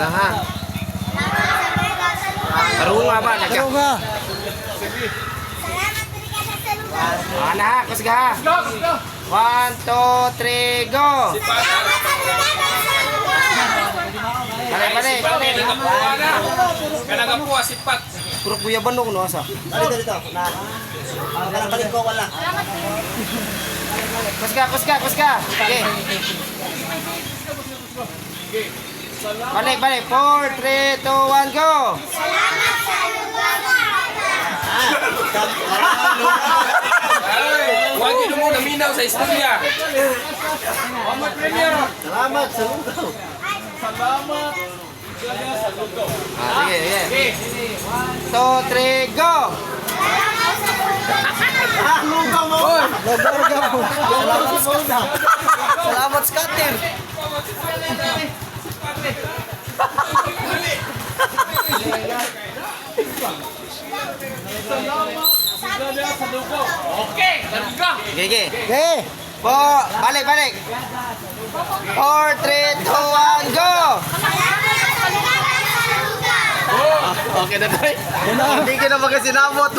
Wala ha. Karunga ba? Karunga. Ana ha, kusga ha. 1, 2, 3, go! Balik. Kanaga po, asipat. Puro kuya bandong no asa. Dito. Balik ko wala. Kusga. Okay. Balik. 4, 3, 2, 1, go! Huwag yun mo naminaw sa istorya. Salamat sa lugaw. Sige. 2, 3, go! Lugaw mo. Salamat, Scatter! Okay, naluga. Sige. Okay. Balik. 4, 3, 2, 1, go! Okay na tayo. Hindi ka na magasinabot.